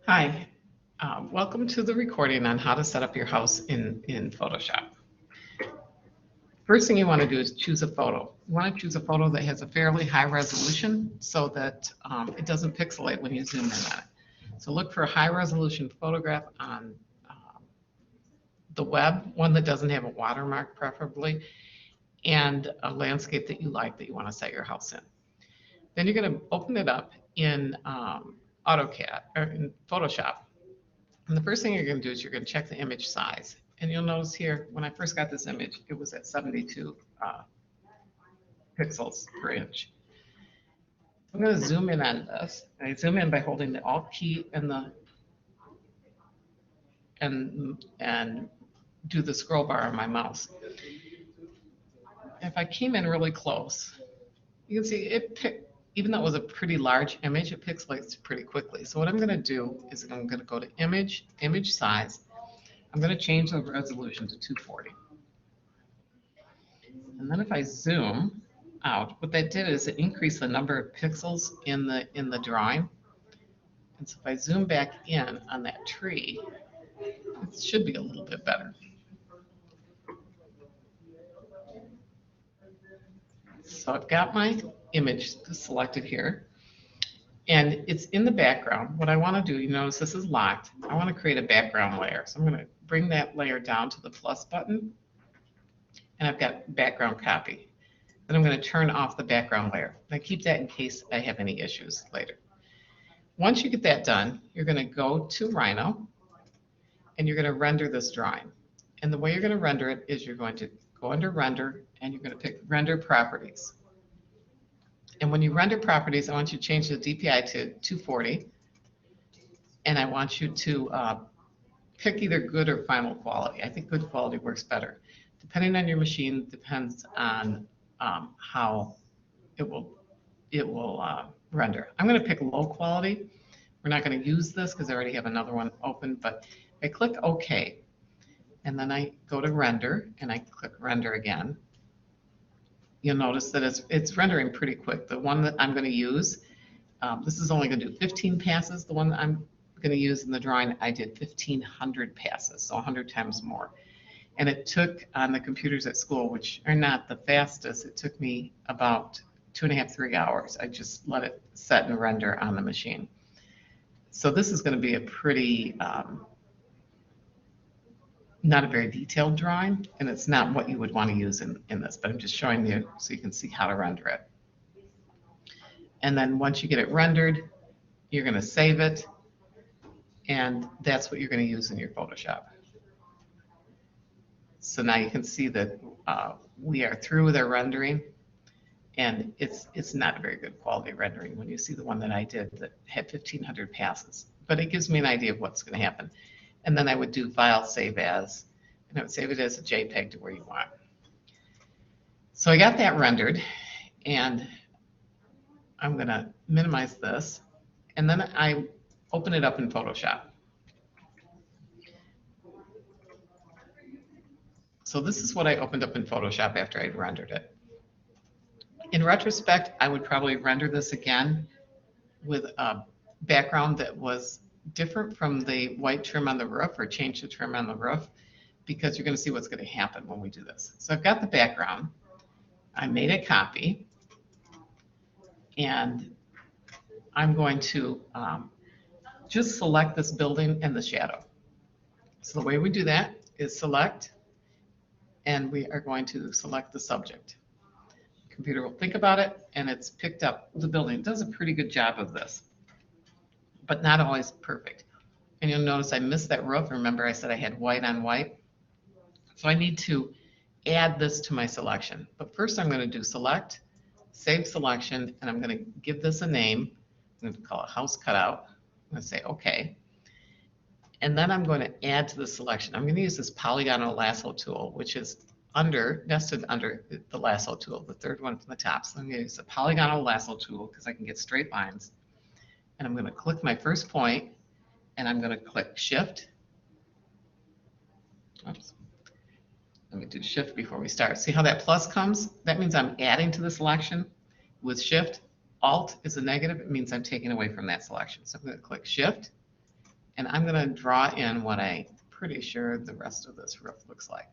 Hi, welcome to the recording on how to set up your house in Photoshop. First thing you want to do is choose a photo. You want to choose a photo that has a fairly high resolution so that it doesn't pixelate when you zoom in on it. So look for a high resolution photograph on the web, one that doesn't have a watermark preferably, and a landscape that you like that you want to set your house in. Then you're going to open it up in AutoCAD or in Photoshop. And the first thing you're going to do is you're going to check the image size. And you'll notice here, when I first got this image, it was at 72 pixels per inch. I'm going to zoom in on this. And I zoom in by holding the Alt key and do the scroll bar on my mouse. If I came in really close, you can see even though it was a pretty large image, it pixelates pretty quickly. So what I'm going to do is I'm going to go to image size. I'm going to change the resolution to 240. And then if I zoom out, what that did is it increased the number of pixels in the drawing. And so if I zoom back in on that tree, it should be a little bit better. So I've got my image selected here, and it's in the background. What I want to do, you notice this is locked. I want to create a background layer. So I'm going to bring that layer down to the plus button, and I've got background copy. Then I'm going to turn off the background layer. And I keep that in case I have any issues later. Once you get that done, you're going to go to Rhino, and you're going to render this drawing. And the way you're going to render it is you're going to go under Render, and you're going to pick Render Properties. And when you render properties, I want you to change the DPI to 240. And I want you to pick either good or final quality. I think good quality works better. Depending on your machine, depends on how it will render. I'm going to pick low quality. We're not going to use this because I already have another one open, but I click OK. And then I go to Render, and I click Render again. You'll notice that it's rendering pretty quick. The one that I'm going to use, this is only going to do 15 passes. The one that I'm going to use in the drawing, I did 1,500 passes, so 100 times more. And it took, on the computers at school, which are not the fastest, it took me about 2.5 to 3 hours. I just let it set and render on the machine. So this is going to be a pretty, not a very detailed drawing, and it's not what you would want to use in this, but I'm just showing you so you can see how to render it. And then once you get it rendered, you're going to save it, and that's what you're going to use in your Photoshop. So now you can see that we are through with our rendering, and it's not a very good quality rendering when you see the one that I did that had 1,500 passes, but it gives me an idea of what's going to happen. And then I would do File, Save As, and I would save it as a JPEG to where you want. So I got that rendered, and I'm going to minimize this, and then I open it up in Photoshop. So this is what I opened up in Photoshop after I'd rendered it. In retrospect, I would probably render this again with a background that was different from the white trim on the roof, or change the trim on the roof, because you're going to see what's going to happen when we do this. So I've got the background. I made a copy, and I'm going to just select this building and the shadow. So the way we do that is select, and we are going to select the subject. The computer will think about it, and it's picked up the building. It does a pretty good job of this, but not always perfect. And you'll notice I missed that roof. Remember I said I had white on white? So I need to add this to my selection. But first I'm going to do select, save selection, and I'm going to give this a name. I'm going to call it house cutout. I'm going to say OK. And then I'm going to add to the selection. I'm going to use this polygonal lasso tool, which is nested under the lasso tool, the third one from the top. So I'm going to use the polygonal lasso tool because I can get straight lines. And I'm going to click my first point, and I'm going to click Shift. Oops. Let me do Shift before we start. See how that plus comes? That means I'm adding to the selection. With Shift, Alt is a negative. It means I'm taking away from that selection. So I'm going to click Shift, And I'm going to draw in what I'm pretty sure the rest of this roof looks like.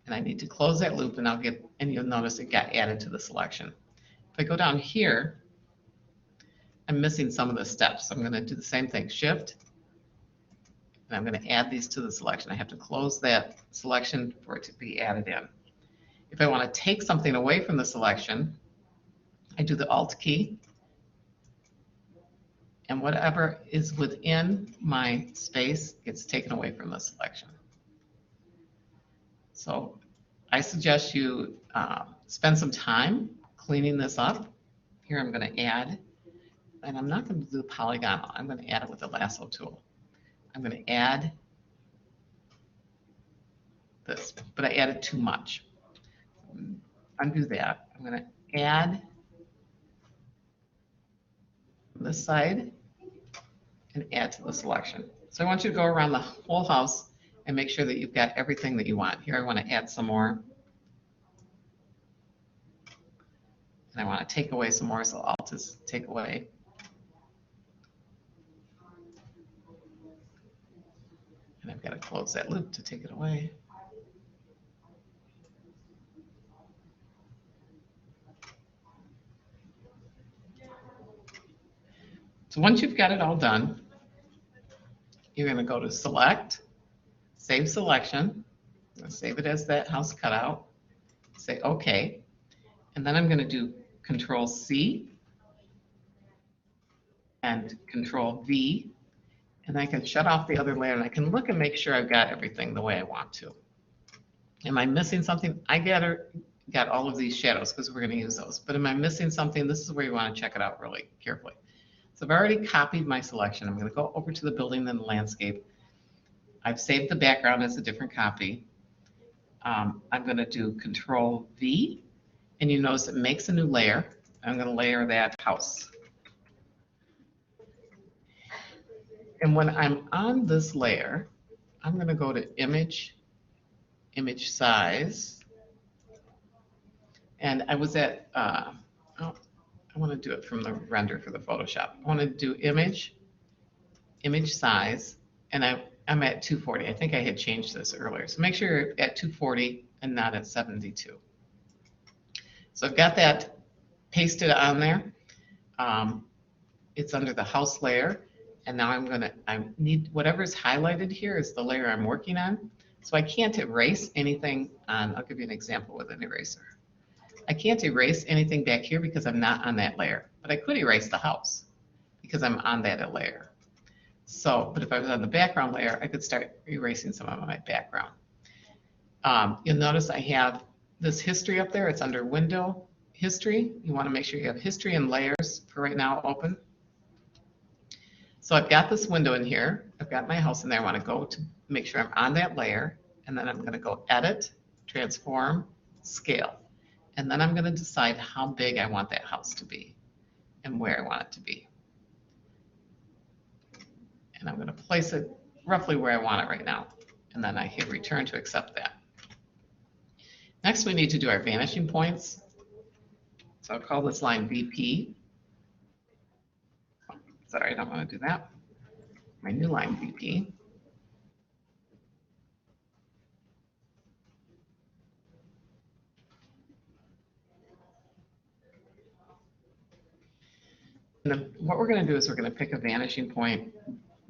And I need to close that loop, and and you'll notice it got added to the selection. If I go down here, I'm missing some of the steps. So I'm going to do the same thing, Shift, and I'm going to add these to the selection. I have to close that selection for it to be added in. If I want to take something away from the selection, I do the Alt key, and whatever is within my space gets taken away from the selection. So I suggest you spend some time cleaning this up. Here I'm going to add, and I'm not going to do the polygonal. I'm going to add it with the lasso tool. I'm going to add this, but I added too much. Undo that. I'm going to add this side and add to the selection. So I want you to go around the whole house and make sure that you've got everything that you want. Here I want to add some more. And I want to take away some more, so Alt is take away. And I've got to close that loop to take it away. So once you've got it all done, you're going to go to Select, Save Selection. I'm going to save it as that house cutout. Say OK. And then I'm going to do Control C and Control V. And I can shut off the other layer, and I can look and make sure I've got everything the way I want to. Am I missing something? I got all of these shadows because we're going to use those. But am I missing something? This is where you want to check it out really carefully. So I've already copied my selection. I'm going to go over to the building and the landscape. I've saved the background as a different copy. I'm going to do Control V, and you notice it makes a new layer. I'm going to layer that house. And when I'm on this layer, I'm going to go to Image, Image Size. And I was at, I want to do it from the render for the Photoshop. I want to do Image, Image Size, and I'm at 240. I think I had changed this earlier. So make sure you're at 240 and not at 72. So I've got that pasted on there. It's under the house layer. And now I need whatever's highlighted here is the layer I'm working on. So I can't erase anything on, I'll give you an example with an eraser. I can't erase anything back here because I'm not on that layer, but I could erase the house because I'm on that layer. So, but if I was on the background layer, I could start erasing some of my background. You'll notice I have this history up there. It's under Window, History. You want to make sure you have History and Layers for right now open. So I've got this window in here. I've got my house in there. I want to go to make sure I'm on that layer, and then I'm going to go Edit, Transform, Scale. And then I'm going to decide how big I want that house to be and where I want it to be. And I'm going to place it roughly where I want it right now. And then I hit Return to accept that. Next, we need to do our vanishing points. So I'll call this line VP. Sorry, I don't want to do that. My new line VP. And then what we're going to do is we're going to pick a vanishing point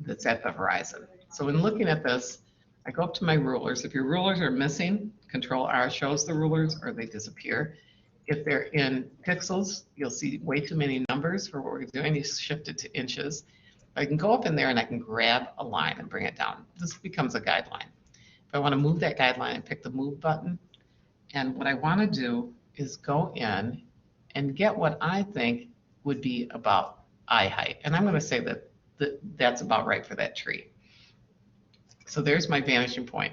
that's at the horizon. So in looking at this, I go up to my rulers. If your rulers are missing, Control R shows the rulers or they disappear. If they're in pixels, you'll see way too many numbers for what we're doing. You shift it to inches. I can go up in there and I can grab a line and bring it down. This becomes a guideline. If I want to move that guideline, I pick the Move button. And what I want to do is go in and get what I think would be about eye height. And I'm going to say that that's about right for that tree. So there's my vanishing point.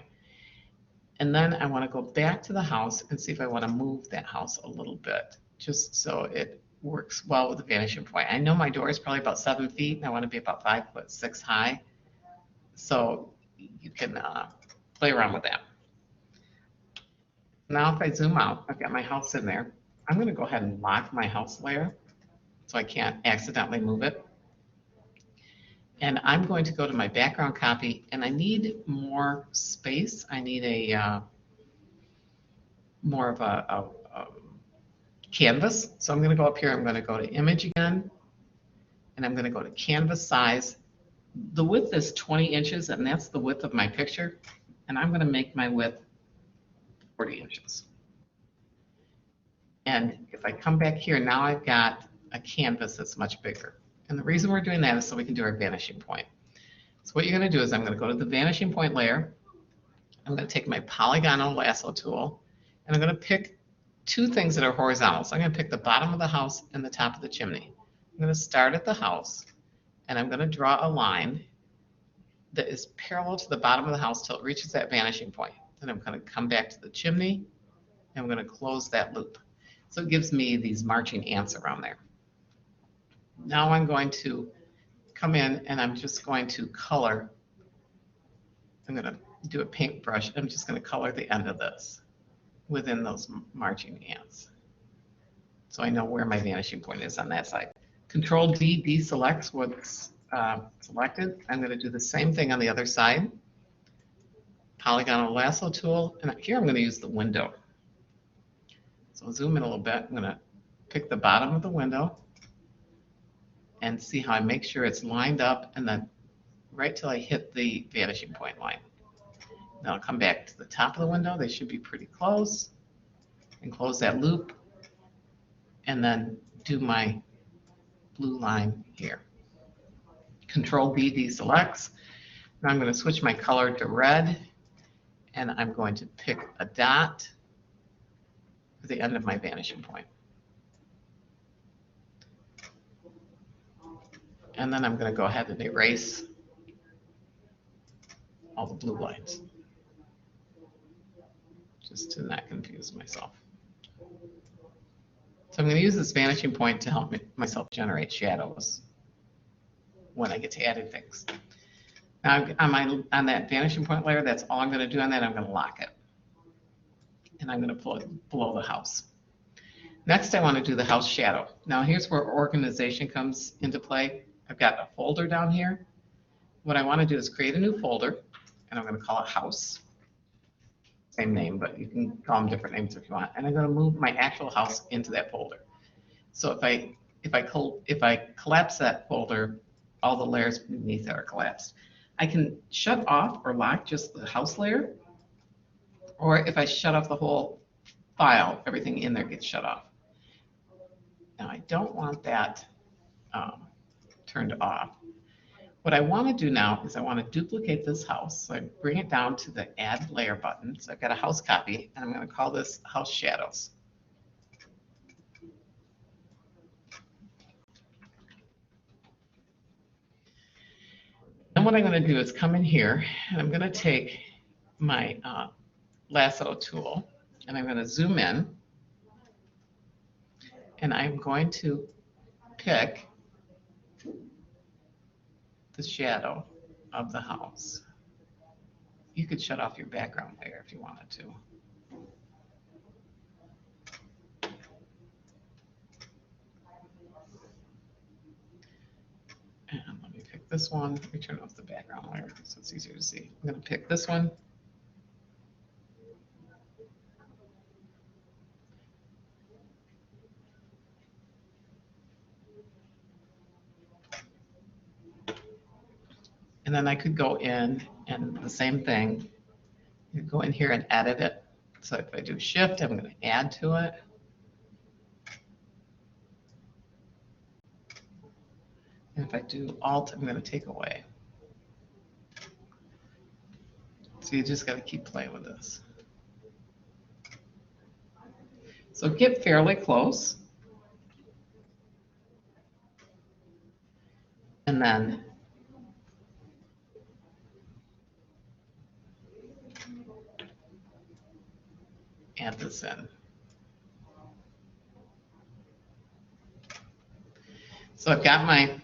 And then I want to go back to the house and see if I want to move that house a little bit, just so it works well with the vanishing point. I know my door is probably about 7 feet, and I want to be about 5'6" high. So you can play around with that. Now if I zoom out, I've got my house in there. I'm going to go ahead and lock my house layer so I can't accidentally move it. And I'm going to go to my background copy, and I need more space. I need a more of a canvas. So I'm going to go up here. I'm going to go to image again, and I'm going to go to canvas size. The width is 20 inches, and that's the width of my picture. And I'm going to make my width 40 inches. And if I come back here, now I've got a canvas that's much bigger. And the reason we're doing that is so we can do our vanishing point. So what you're going to do is I'm going to go to the vanishing point layer. I'm going to take my polygonal lasso tool, and I'm going to pick two things that are horizontal. So I'm going to pick the bottom of the house and the top of the chimney. I'm going to start at the house, and I'm going to draw a line that is parallel to the bottom of the house till it reaches that vanishing point. Then I'm going to come back to the chimney, and I'm going to close that loop. So it gives me these marching ants around there. Now I'm going to come in, and I'm just going to color. I'm going to do a paintbrush. I'm just going to color the end of this within those marching ants, so I know where my vanishing point is on that side. Control D deselects what's selected. I'm going to do the same thing on the other side. Polygonal lasso tool, and here I'm going to use the window. So I'll zoom in a little bit. I'm going to pick the bottom of the window and see how I make sure it's lined up, and then right till I hit the vanishing point line. Now I'll come back to the top of the window. They should be pretty close, and close that loop, and then do my blue line here. Control D deselects. Now I'm going to switch my color to red, and I'm going to pick a dot at the end of my vanishing point. And then I'm going to go ahead and erase all the blue lines, just to not confuse myself. So I'm going to use this vanishing point to help myself generate shadows when I get to adding things. Now on that vanishing point layer, that's all I'm going to do on that. I'm going to lock it. And I'm going to pull it below the house. Next, I want to do the house shadow. Now here's where organization comes into play. I've got a folder down here. What I want to do is create a new folder, and I'm going to call it house. Same name, but you can call them different names if you want. And I'm going to move my actual house into that folder. So if I collapse that folder, all the layers beneath it are collapsed. I can shut off or lock just the house layer, or if I shut off the whole file, everything in there gets shut off. Now I don't want that turned off. What I want to do now is I want to duplicate this house. So I bring it down to the Add Layer button. So I've got a house copy, and I'm going to call this House Shadows. And what I'm going to do is come in here, and I'm going to take my lasso tool, and I'm going to zoom in, and I'm going to pick the shadow of the house. You could shut off your background layer if you wanted to. And let me pick this one. Let me turn off the background layer so it's easier to see. I'm going to pick this one. And then I could go in and the same thing, you go in here and edit it. So if I do Shift, I'm going to add to it. And if I do Alt, I'm going to take away. So you just got to keep playing with this. So get fairly close. And then add this in. So I've got my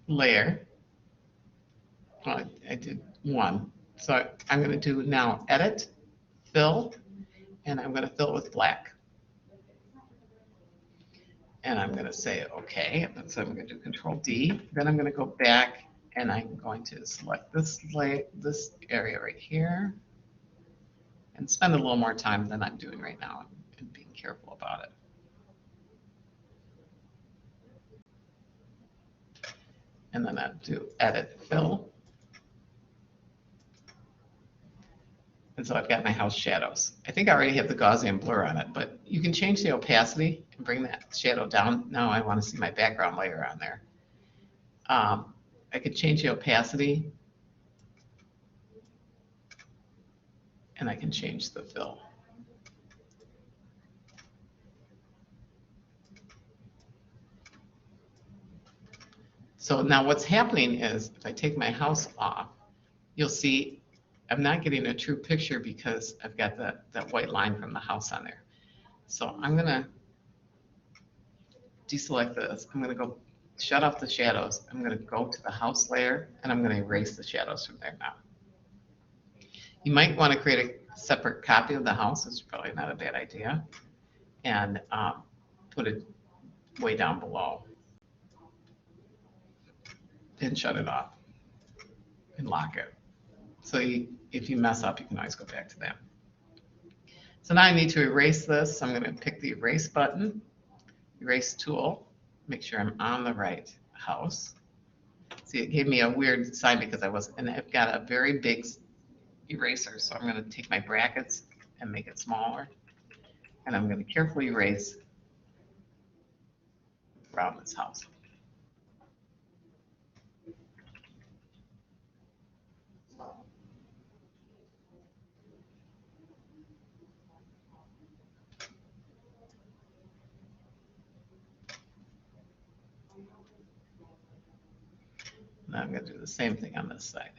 layer. Well, I did one. So I'm going to do now Edit, Fill, and I'm going to fill it with black. And I'm going to say OK. And so I'm going to do Control D. Then I'm going to go back And I'm going to select this area right here and spend a little more time than I'm doing right now and being careful about it. And then I'll do edit fill. And so I've got my house shadows. I think I already have the Gaussian blur on it, but you can change the opacity and bring that shadow down. Now I want to see my background layer on there. I could change the opacity, and I can change the fill. So now what's happening is if I take my house off, you'll see I'm not getting a true picture because I've got that white line from the house on there. So I'm going to deselect this. I'm going to go shut off the shadows. I'm going to go to the house layer, and I'm going to erase the shadows from there now. You might want to create a separate copy of the house. It's probably not a bad idea. And put it way down below. And shut it off. And lock it. So if you mess up, you can always go back to that. So now I need to erase this. So I'm going to pick the erase button, erase tool, make sure I'm on the right house. See, it gave me a weird sign because and I've got a very big eraser. So I'm going to take my brackets and make it smaller. And I'm going to carefully erase around this house. Now I'm going to do the same thing on this side.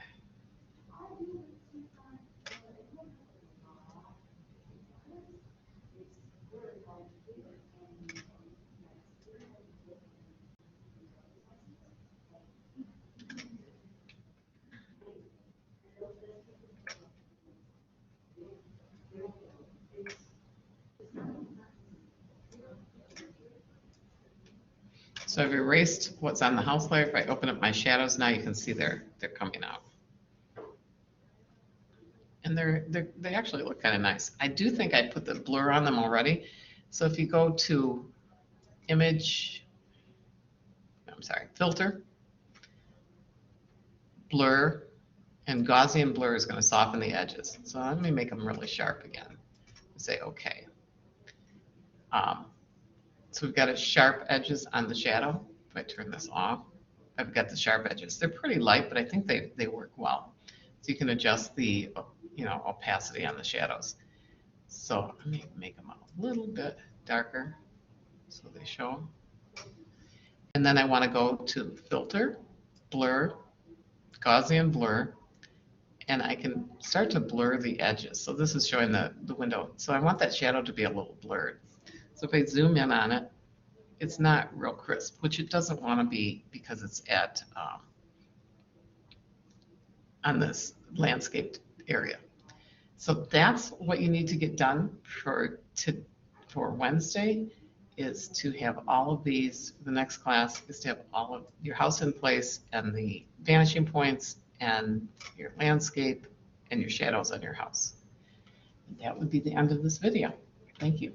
So I've erased what's on the house layer. If I open up my shadows now, you can see they're coming out. And they actually look kind of nice. I do think I put the blur on them already. So if you go to filter, blur, and Gaussian blur is going to soften the edges. So let me make them really sharp again. Say OK. So we've got a sharp edges on the shadow. If I turn this off, I've got the sharp edges. They're pretty light, but I think they work well. So you can adjust the opacity on the shadows. So let me make them a little bit darker so they show. And then I want to go to filter, blur, Gaussian blur, and I can start to blur the edges. So this is showing the window. So I want that shadow to be a little blurred. So if I zoom in on it, it's not real crisp, which it doesn't want to be because it's at on this landscaped area. So that's what you need to get done for Wednesday, is to have all of these. The next class is to have all of your house in place and the vanishing points and your landscape and your shadows on your house. And that would be the end of this video. Thank you.